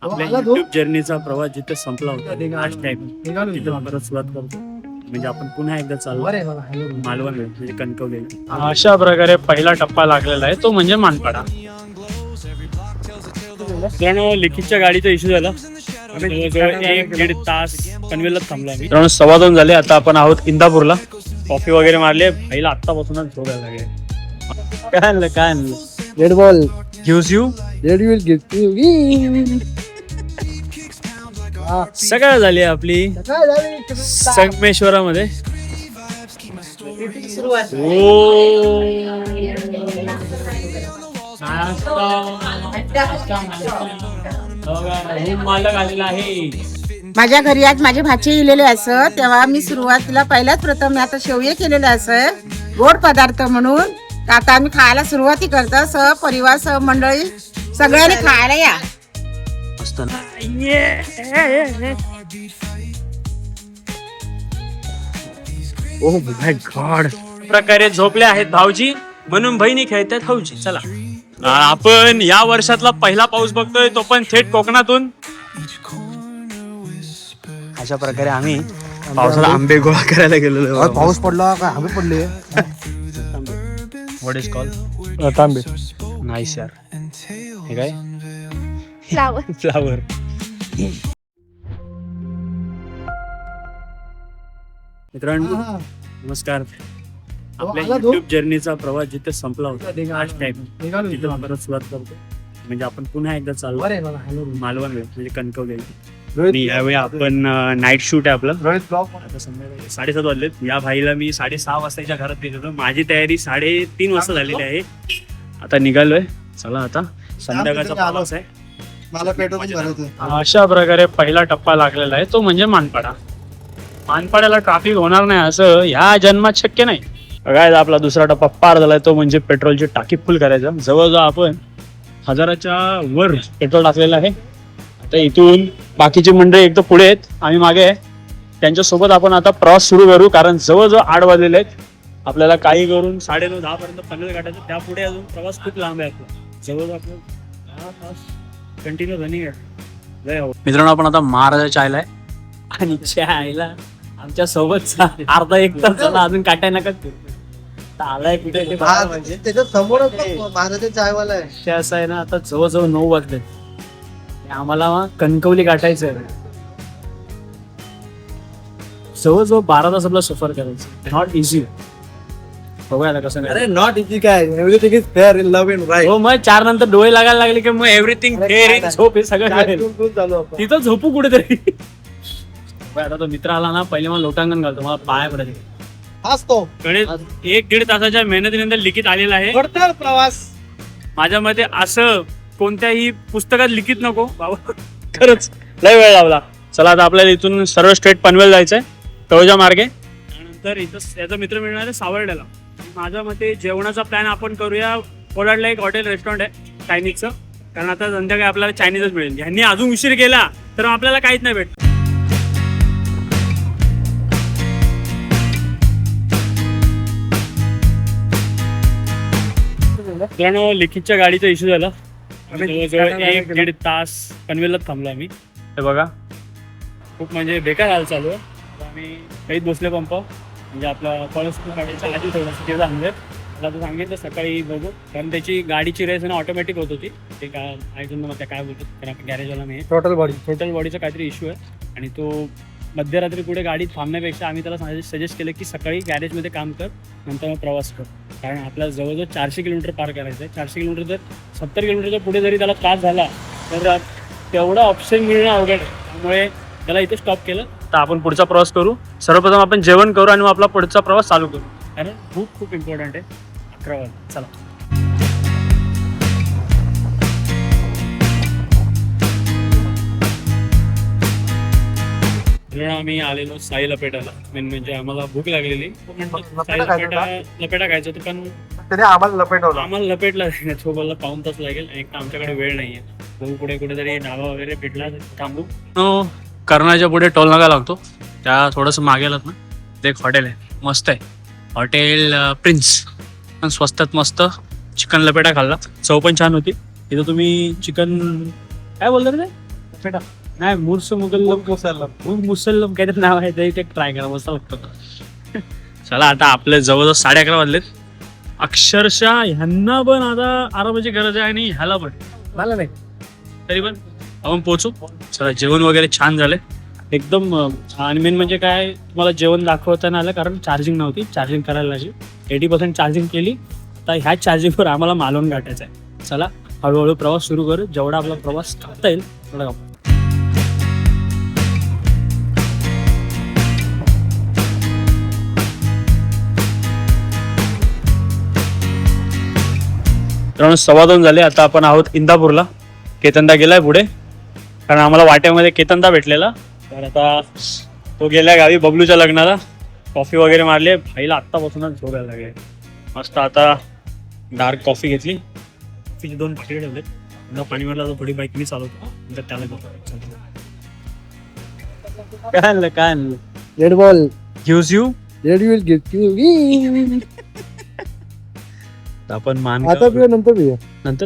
आपल्या युट्यूब जर्नीचा प्रवास जिथे संपला होता आज टाइम तिथं परत सुरुवात करतो. म्हणजे आपण पुन्हा एकदा चालू मालवण म्हणजे कणकवली. अशा प्रकारे पहिला टप्पा लागलेला आहे तो म्हणजे मानपाडा. मित्रांनो लिखितच्या गाडीचा इश्यू झाला. आम्ही जवळजवळ 1-1.5 तास पनवेलला थांबलो आम्ही. मित्रांनो 2:15 झाले. आता आपण आहोत इंदापूरला. कॉफी वगैरे मारले. पहिला आत्तापासूनच झोप यायला लागले. काय आणलं red ball gives you read will gift सकाळ झाली आपली संगमेश्वरामध्ये. मालक आलेला आहे. माझ्या घरी आज माझे भाचे इलेले असं तेव्हा मी सुरुवातीला पहिल्याच प्रथम मी आता शेवये केलेले असं गोड पदार्थ म्हणून आता आम्ही खायला सुरुवाती करतो. सह परिवार सह मंडळी सगळ्यांनी खायला या. Oh my God. प्रकारे झोपले आहेत भाऊजी म्हणून बहिणी खेळतात भाऊजी. चला आपण या वर्षातला पहिला पाऊस बघतोय तो पण थेट कोकणातून. अशा प्रकारे आम्ही पावसाला आंबे गोळा करायला गेलेलो. पाऊस पडला का हवे पडले what is call Tambe nice यार. हे काय फ्लावर फ्लावर. मित्रांनो नमस्कार. आपल्या युट्यूब जर्नीचा प्रवास जिथे संपला होता आज टाइम तिथं परत सुरुवात करतो. म्हणजे आपण पुन्हा एकदा चालू मालवण म्हणजे कणकवली. आणि यावेळी आपण नाईट शूट आहे आपलं. आता संध्याकाळी 7:30 वाजलेत. या भाईला मी 6:30 वाजताच्या घरात गेलो होतो. माझी तयारी 3:30 वाजता झालेली आहे. आता निघालोय. चला आता संध्याकाळचा प्रवास आहे. मला पेट्रोल भरायचं. अशा प्रकारे पहिला टप्पा लागलेला आहे तो म्हणजे मानपाडा. मानपाड्याला ट्रॅफिक होणार नाही असं ह्या जन्मात शक्य नाही. काय आपला दुसरा टप्पा पार झालाय तो म्हणजे पेट्रोलची टाकी फुल करायचं. जवळजवळ आपण 1000च्या वर पेट्रोल टाकलेलं आहे. आता इथून बाकीची मंडळी एक तर पुढे आहेत आम्ही मागे आहे. त्यांच्यासोबत आपण आता प्रवास सुरू करू कारण जवळजवळ 8 वाजलेले आहेत. आपल्याला काही करून 9:30-10 पर्यंत पनवेल गाठायचं. त्यापुढे अजून प्रवास खूप लांब आहे आपला. जवळजवळ आपलं 10 तास कंटिन्यू रनिंग आहे. मित्रांनो आपण आता महाराजाच्या आयला आहे आणि चायला आमच्या सोबत अर्धा 1 तास झाला अजून काटाय नका. आलाय कुठे त्याच्या समोरच महाराजा चायवाला आहे. ते असं आहे ना आता जवळजवळ 9 वाजले. आम्हाला कणकवली गाठायचं आहे. जवळजवळ 12 तास आपला सफर करायचं. Not easy. बघूया कसं नाही. अरे नॉट इझी काय everything is fair in love in right. हो मग 4 नंतर डोळे लागायला लागले की मग एव्हरीथिंग फेअर इन झोप हे सगळं कळेल. चालू आपण. तिथं झोपू कुठेतरी. आता तो मित्र आला ना पहिले मला लोटांगण घालतो. मला पाया पडायचे. हाच तो गणेश 1-1.5 तासाच्या मेहनतीनंतर लिखित आलेला आहे. पडतर प्रवास. माझ्या मते असं कोणत्याही पुस्तकात लिखित नको बाबा. खरंच लय वेळ लावला. चला आता आपल्याला इथून सर्व स्ट्रेट पनवेल जायचंय तळोजा मार्गे. त्यानंतर इथं याचा मित्र मिळणार आहे सावर्ड्याला. माझ्या मते जेवणाचा प्लॅन आपण करूया. कोलाडला एक हॉटेल रेस्टॉरंट आहे चायनीजचं. कारण आता संध्याकाळी आपल्याला चायनीजच मिळेल. ह्यांनी अजून उशीर केला तर आपल्याला काहीच नाही भेटत. मित्रांनो लिखितच्या गाडीचा इश्यू झाला. आम्ही जवळजवळ 1-1.5 तास पनवेलला थांबलो आम्ही. हे बघा खूप म्हणजे बेकार हाल चालू आहे. आम्ही काहीच बसले पंप म्हणजे आपला फॉरेस्ट गाडीच्या आधी थोडंसं ते सांगेल. मला तर सांगितलं सकाळी बघू कारण त्याची गाडीची रेस ऑटोमॅटिक होत होती. ते काय ऐकून मग त्या काय बोलतात कारण आपण गॅरेजवाला नाही. टोटल बॉडीचा काहीतरी इश्यू आहे. आणि तो मध्यरात्री पुढे गाडीत थांबण्यापेक्षा आम्ही त्याला सजेस्ट केलं की सकाळी गॅरेजमध्ये काम कर नंतर मग प्रवास कर. कारण आपल्याला जवळजवळ 400 किलोमीटर पार करायचं आहे. 400 किलोमीटर जर 70 किलोमीटरच्या पुढे जरी त्याला त्रास झाला तर तेवढा ऑप्शन मिळणं अवघड आहे. त्यामुळे त्याला इथे स्टॉप केलं. तर आपण पुढचा प्रवास करू. सर्वप्रथम आपण जेवण करू आणि मग आपला पुढचा प्रवास चालू करू. कारण भूक खूप इम्पॉर्टंट आहे. 11 वाजता चला. आम्ही आलेलो साई लपेटाला. मेन म्हणजे आम्हाला भूक लागलेली. साई लपेटा खायचं होतं पण त्याने आम्हाला लपेटवलं. आम्हाला लपेटला तो बोलला 1 तास लागेल. एक तर आमच्याकडे वेळ नाहीये. बघू पुढे कुठेतरी ढाबा वगैरे भेटला थांबू. कर्नाच्या पुढे टोल नाका लागतो त्या थोडंसं मागे आलात ना ते एक हॉटेल आहे मस्त आहे. Hotel prince. पण स्वस्तात मस्त चिकन लपेटा खाल्ला. चव पण छान होती. इथं तुम्ही चिकन काय बोलता रे नाही मुसल्लम काहीतरी नाव आहे ते ट्राय करा मस्त लागतं. चला आता आपले जवळजवळ 11:30 वाजलेत. अक्षरशः ह्यांना पण आता आरामाची गरज आहे आणि ह्याला पण मला नाही तरी पण आपण पोहोचू. चला जेवण वगैरे छान झाले एकदम. आणि मेन म्हणजे काय तुम्हाला जेवण दाखवता नाही आलं कारण चार्जिंग नव्हती. चार्जिंग करायला लागली 80% चार्जिंग केली. आता ह्या चार्जिंगवर आम्हाला मालवण गाठायचं आहे. चला हळूहळू प्रवास सुरू करू. जेवढा आपला प्रवास करता येईल तेवढा. मित्रांनो 2:15 झाले. आता आपण आहोत इंदापूरला. केतनदा गेलाय पुढे कारण आम्हाला वाट्यामध्ये केतनदा भेटलेला. तर आता तो गेलाय गावी बबलूच्या लग्नाला. कॉफी वगैरे मारली. भाईला आत्तापासूनच झोपायला लागले. मस्त आता डार्क कॉफी घेतली. कॉफीचे 2 पाकिटे ठेवले. पाणी मारला तर थोडी बाईक मी चालवतो नंतर त्याला काय आणलं red ball gives you read will gift you. आपण मान आता पिऊया नंतर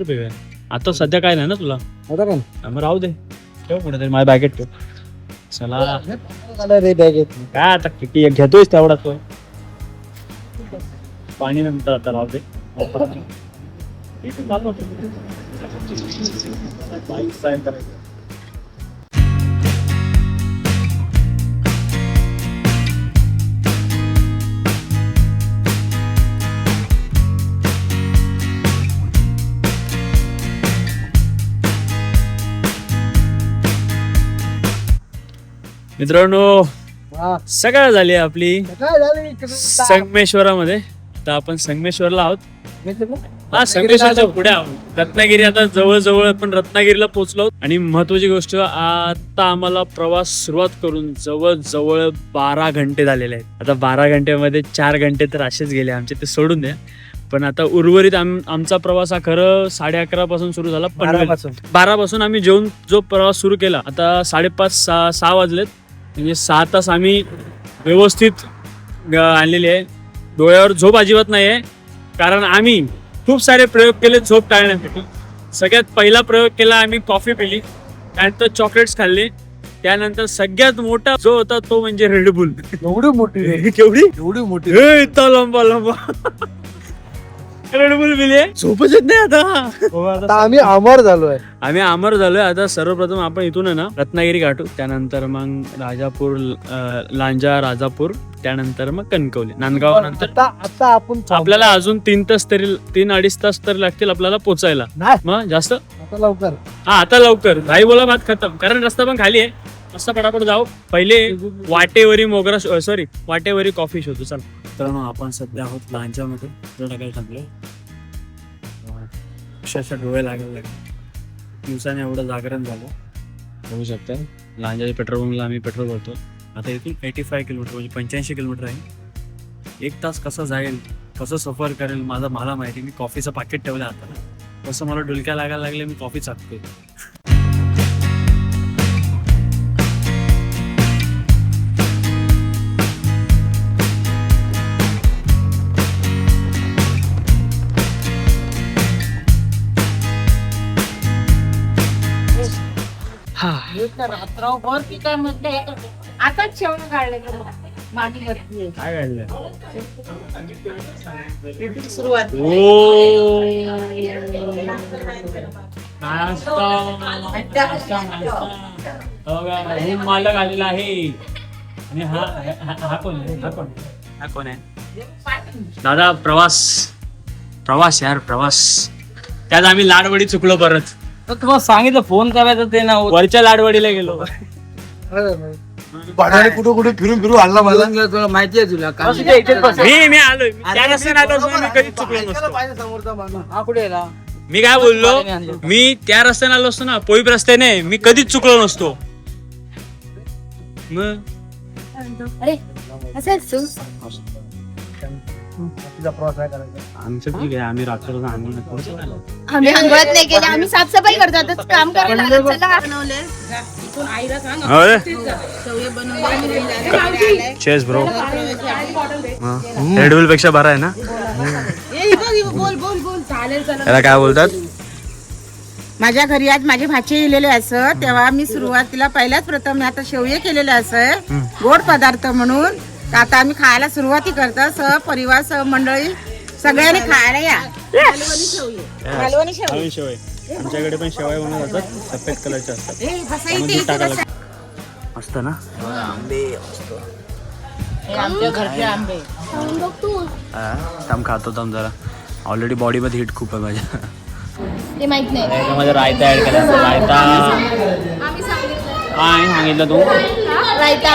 पिऊया. आता सध्या काय नाही ना तुला. आता काय मग राहू दे. ठेव कुठे तरी माझ्या बॅगेत ठेव. चला रे बॅगेत काय आता किती घेतोयस तेवढा तो. पाणी नंतर आता राहू दे. मित्रांनो सकाळ झाली आपली संगमेश्वरामध्ये. तर आपण संगमेश्वरला आहोत. हा संगमेश्वरच्या पुढे आहोत. रत्नागिरी आता जवळजवळ आपण रत्नागिरीला पोहोचलो. आणि महत्वाची गोष्ट आता आम्हाला प्रवास सुरुवात करून जवळजवळ 12 घंटे झालेले आहेत. आता 12 घंट्यामध्ये 4 घंटे तर असेच गेले आमचे ते सोडून द्या. पण आता उर्वरित आमचा प्रवास हा खरं 11:30 पासून सुरू झाला. 12 पासून आम्ही जेवून जो प्रवास सुरू केला. आता 5:30-6 वाजलेत. म्हणजे 6 तास आम्ही व्यवस्थित आणलेली आहे. डोळ्यावर झोप अजिबात नाही आहे कारण आम्ही खूप सारे प्रयोग केले झोप टाळण्यासाठी. सगळ्यात पहिला प्रयोग केला आम्ही कॉफी पिली. त्यानंतर चॉकलेट्स खाल्ले. त्यानंतर सगळ्यात मोठा जो होता तो म्हणजे रेडबुल. एवढी मोठी केवढी मोठी इतका लंबा रेडबुल पिले. झोपच येत नाही आता. आम्ही अमर झालोय. आता सर्वप्रथम आपण इथून आहे ना रत्नागिरी गाठू. त्यानंतर मग राजापूर लांजा राजापूर. त्यानंतर मग कणकवली नांदगाव. नंतर आता आपण आपल्याला अजून 3-2.5 तास तरी लागतील आपल्याला पोचायला. मग जास्त लवकर. आता लवकर भाई बोला बात खतम कारण रस्ता पण खाली आहे. मस्त पटापट जाऊ. पहिले वाटेवरी कॉफी शोधू. चल मित्रांनो आपण सध्या आहोत लांजामध्ये. टाकायला थांबलोय. अक्षरशः डोळे लागायला लागले. दिवसाने एवढं जागरण झालं. होऊ शकतं. लांजाच्या पेट्रोल पंपला आम्ही पेट्रोल भरतो. आता इथून 85 किलोमीटर म्हणजे 85 किलोमीटर आहे. 1 तास कसं जाईल कसं सफर करेल मला माहिती. मी कॉफीचं पाकिट ठेवलं आता. कसं मला डुलक्या लागायला लागले. मी कॉफी चाकतोय. रात्रभर पिकाय म्हटले आताच शेवण काढले मागीवरती काय काढलं सुरुवात. मालक आलेला आहे. आणि हा कोण आहे दादा. प्रवास यार प्रवास. त्यात आम्ही लाडवडी चुकलो परत. तुम्हाला सांगितलं फोन करायचं ते ना. वरच्या लाडवडीला गेलो. कुठे फिरून आणला मला. तुला माहिती आहे तुला मी आलोय. त्या रस्त्याने आलो असतो मी कधीच चुकलो नसतो. हा कुठे गेला? मी काय बोललो. मी त्या रस्त्याने आलो असतो ना पोईप रस्त्याने मी कधीच चुकलो नसतो. अरे असं आमचं ठीक आहे. आम्ही रात्र आम्ही अंघोळत नाही केले. आम्ही साफसफाई करतो. काम करायला चेस ब्रो. रेडबुल पेक्षा बरा आहे ना. बोल त्याला काय बोलतात माझ्या घरी आज माझे भाचे येलेले असत तेव्हा मी सुरुवातीला पहिल्याच प्रथम मी आता शेवये केलेले असत गोड पदार्थ म्हणून. तर आता आम्ही खायला सुरुवाती करतो सहपरिवार सहमंडळी सगळ्यांनी खायला या. मालवणी शेवये. नवीन शेवय आमच्याकडे पण शेवया बनवल्या जातात, सफेद कलरच्या असतात. ए, बसा त्यामध्ये इथे, दूध इथे टाकायला बसा. लागतं. मस्त ना. आमच्या घरचे आंबे. थांब खातो थांब जरा. ऑलरेडी बॉडी मध्ये हिट खूप आहे माझ्या. ते माहित नाही त्याच्यामध्ये रायता ऍड करायचा. रायता आम्ही सांगितलं काय सांगितलं तू? रायता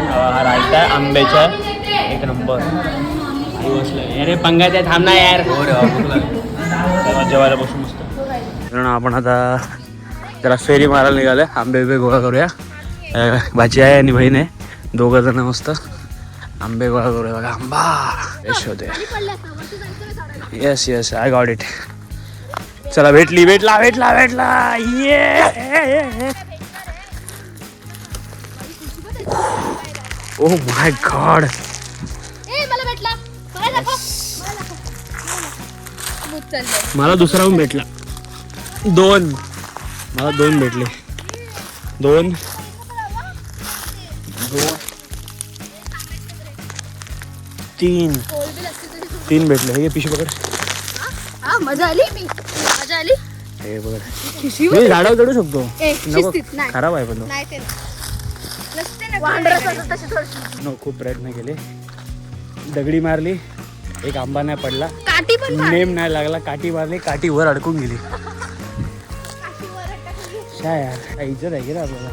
हा रायता आंब्याचा एक नंबर. अरे पंगा त्या थांब ना यार. तेव्हा जेवायला बसू मस्त. कारण आपण आता जरा फेरी मारायला निघाले. आंबे बिबे गोळा करूया. भाची आहे आणि बहीण आहे, दोघं जण मस्त आंबे गोळा करूया. बघा आंबा फ्रेश होते. Yes yes I got it. चला भेटला ये. Oh my God. ए मला भेटला मला दाखव भूत चाललंय. मला दुसरा पण भेटला. मला दोन भेटले. दोन तीन भेटले. हे पिशवी पकड. हा मजा आली हे बघ मी झाडावर चढू शकतो. ए, नको शिस्तीत नाही. खराब आहे पण तो. नाही ते नसते ना वांडरच असं तशी थोडीशी नो खूप प्रयत्न केले. दगडी मारली, एक आंबा नाही पडला, काठी पण मार. नेम नाही लागला. काठी मारली, काठी वर अडकून गेली. काय यार, काय इज्जत आहे की रे आपल्याला.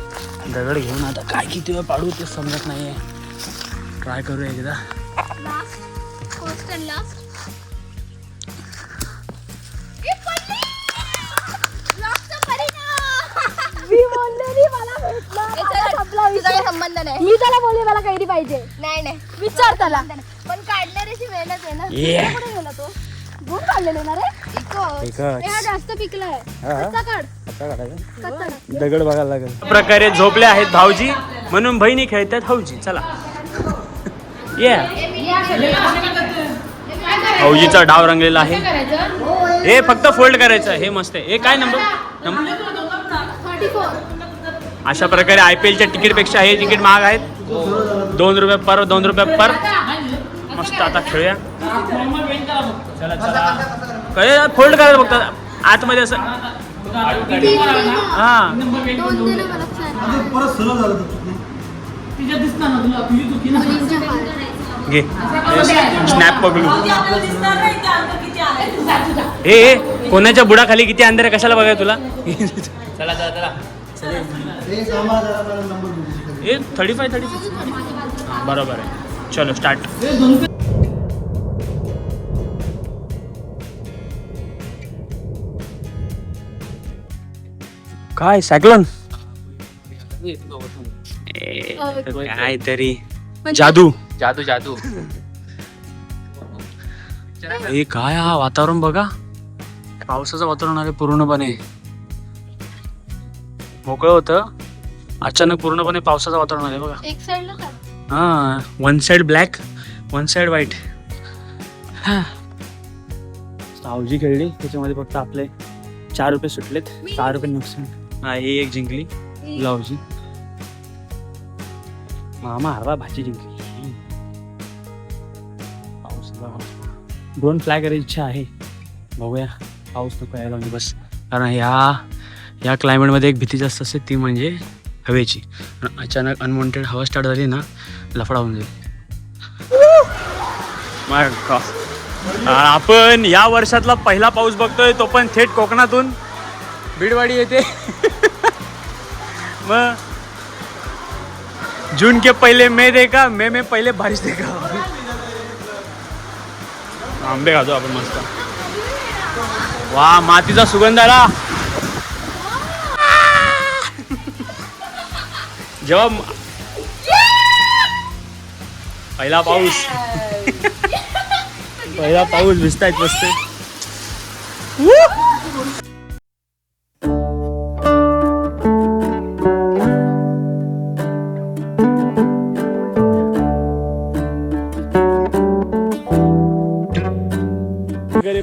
दगड घेऊन आता काय किती वेळ पाडू ते समजत नाहीये. ट्राय करूया एकदा. फर्स्ट अँड लास्ट संबंध नाही. मी त्याला बोलले मला कैरी पाहिजे. नाही विचार त्याला. पण काढणाऱ्याची मेहनत आहे ना. Yeah. कुठे गेला तो? दोन काढलेले ना रे. एकच. हा जास्त पिकलाय. हा. कच्चा काढ. आता काढायचं. कच्चा काढ. दगड बघायला लागेल. प्रकारे झोपले आहेत भाऊजी, म्हणून बहिणी खेळतात भाऊजी. चला ये. भाऊजीचा डाव रंगलेला आहे. हे फक्त फोल्ड करायचं. हे मस्त आहे. हे काय नंबर 34. अशा प्रकारे IPLच्या तिकीटपेक्षा हे तिकीट महाग आहेत. 2 रुपये पर. मस्त आता खेळूया. चला काय फोल्ड करायला बघतात आतमध्ये असं. हा दोन दिलं मला घे स्नॅप पकडू. हे कोणाच्या बुडाखाली किती अंधार आहे कशाला बघाय तुला. चला हे 35 बरोबर आहे. चलो स्टार्ट. काय सायक्लोन काय तरी जादू. हे काय हा वातावरण बघा. पावसाचं वातावरण आहे पूर्णपणे. मोकळं होतं अचानक पूर्णपणे पावसाचं वातावरण आहे बघा. एक साइडला काढ. हा one side black one side white. सावजी खेळली त्याच्यामध्ये फक्त आपले 4 रुपये सुटलेत. 6 रुपये नुकसान. हा ही एक जिंकली लावजी. मामा हरवा भाजी जिंकली. पाऊस ड्रोन फ्लाय करायची इच्छा आहे. बघूया पाऊस नको यायला म्हणजे बस. कारण या क्लायमेटमध्ये एक भीती जास्त असते ती म्हणजे हवेची. अचानक अनवॉन्टेड हवा स्टार्ट झाली ना लफडा होऊन जाईल. आपण या वर्षातला पहिला पाऊस बघतोय तो पण थेट कोकणातून बीडवाडी येते. मग जून के पहिले मे देखा, मे में पहिले बारिश देखा. आंबे खातो आपण मस्त. वा मातीचा सुगंध आला. जेव्हा पहिला पाऊस भिजतायत मस्त.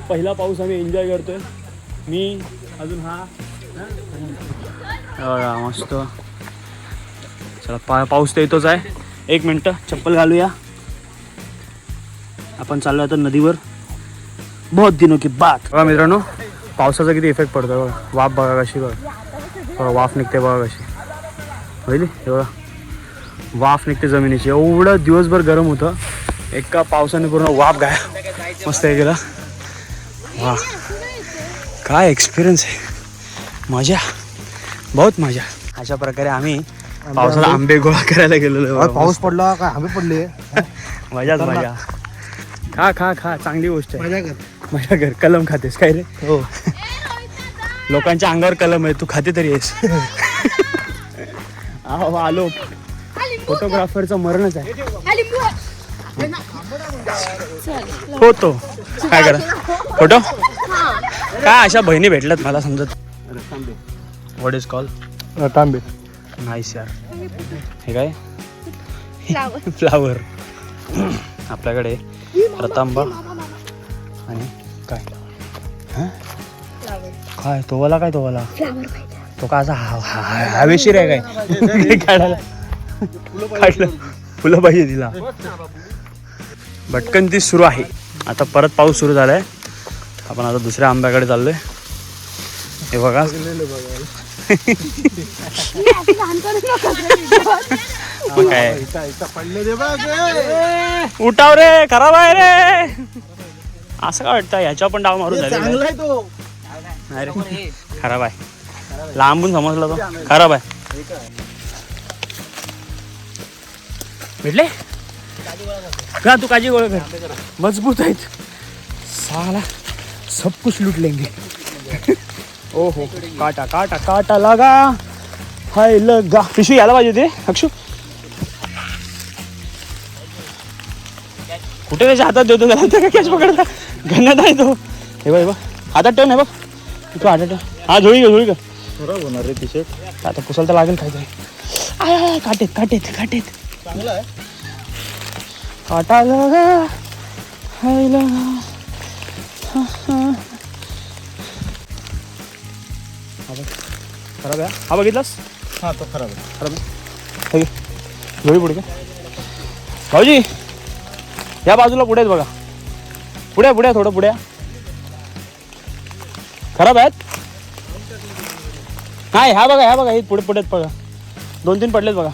पहिला पाऊस आम्ही एन्जॉय करतोय. मी अजून हा बघा मस्त. चला पाऊस तर येतोच आहे. 1 मिनिट चप्पल घालूया. आपण चाललो आता नदीवर. बहुत दिनों की बात. बघा मित्रांनो पावसाचा किती इफेक्ट पडतो बघा. वाफ बघा कशी बघा वाफ निघते बघा कशी होईल. हे बघा वाफ निघते जमिनीची. एवढं दिवसभर गरम होतं एका पावसाने पूर्ण वाफ गायब मस्त हे गेलं. वा काय एक्सपिरियन्स आहे. मजा बहुत मजा. अशा प्रकारे आम्ही पावसात आंबे गोळा करायला गेलेलो. पाऊस पडला काय आंबे पडले. मजाच मजा. खा खा खा चांगली गोष्ट आहे. मजा कर. मजा कर. कलम खातेस काय रे. हो लोकांच्या अंगावर कलम आहे तू खाते तरी आहेस. आलो फोटोग्राफरचं मरणच आहे. फोटो काय करा फोटो काय अशा बहिणी भेटल्यात मला समजत. What is call Tambe. Nice यार. हे काय फ्लावर. आपल्याकडे रतांबा आणि काय काय तोवाला काय तोवाला तो का असा हवेशीर आहे काय काढायला काढलं. फुलं पाहिजे तिला. भटकंती सुरू आहे. आता परत पाऊस सुरू झालाय. आपण आता दुसऱ्या आंब्याकडे चाललोय. हे बघा काय उठाव रे खराब आहे रे. असं काय वाटतं ह्याच्या पण डाव मारून झाले. नाही रे खराब आहे. लांबून समजला तो खराब आहे. भेटले का तू काळजी गोळा कर. मजबूत आहेत साला सब कुछ लूट लेंगे. ओहो काटा काटा काटा लगा हाय लगा. पिशवी यायला पाहिजे होते अक्षू. कुठे त्याच्या हातात देतो त्याला कॅच पकडता घन्नात आहे तो. हे बघ हातात ठेव नाही बघ तू हातात ठेव. हा झोळी का खराब होणार रे टी शर्ट. आता पुसायला तर लागेल काहीतरी. आय काटेत काटेत काटेत चांगला आहे. काटा लगा हाय लगा. खराब आहे हा बघितलास. हा तो खराब आहे. खराब आहे झोळी पुढे का भाऊजी. या बाजूला पुढे आहेत बघा. पुढे पुढे थोडं पुढे. खराब आहेत नाही. ह्या बघा हे पुढे पुढे बघा. 2-3 पडलेत बघा.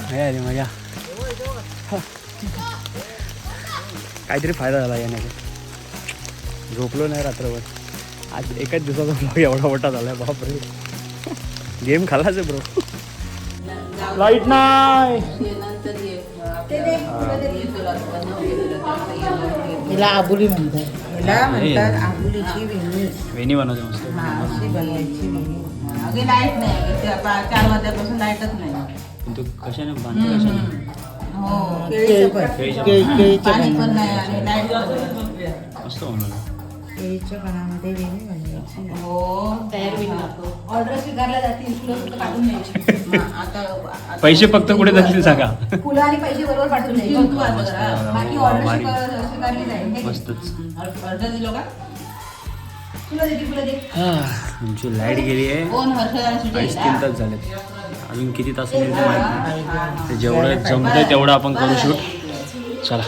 अरे मजा. काहीतरी फायदा झाला याने. झोपलो नाही रात्रभर. आज एकाच दिवसाचा ब्लॉग एवढा मोठा झालाय बापरे. गेम खाल्लाच आहे ब्रो. लाईट नाही. हिला आबुली म्हणतात. हिला म्हणतात आबुलीची वेणी. वेणी बनवते मस्त. अशी बनवायची वेणी. अगे लाईट नाही. 4 वाजल्यापासून लाईटच नाही. तू कशाने बांधते कशाने. हो केळीचं पाणी पण नाही आणि लाईट मस्त बनवलं. केळीच्या पानामध्ये वेणी बनवायची. हो तयार वेणी लागतो. ऑर्डर स्वीकारला जातील फुलं फक्त पाठवून द्यायची. आता पैसे फक्त कुठे जातील सांगा. फुलं आणि पैसे बरोबर पाठवून द्यायची. तू आता जरा. बाकी ऑर्डर स्वीकारली जाईल. मस्तच. ऑर्डर दिलो का फुलं दे. आमची लाईट गेली आहे. कोण हर्षदाला सुट्टी 2.5-3 तास झालेत. अजून किती तास मिळते माहिती नाही. जेवढं जमतंय तेवढं आपण करू शूट. चला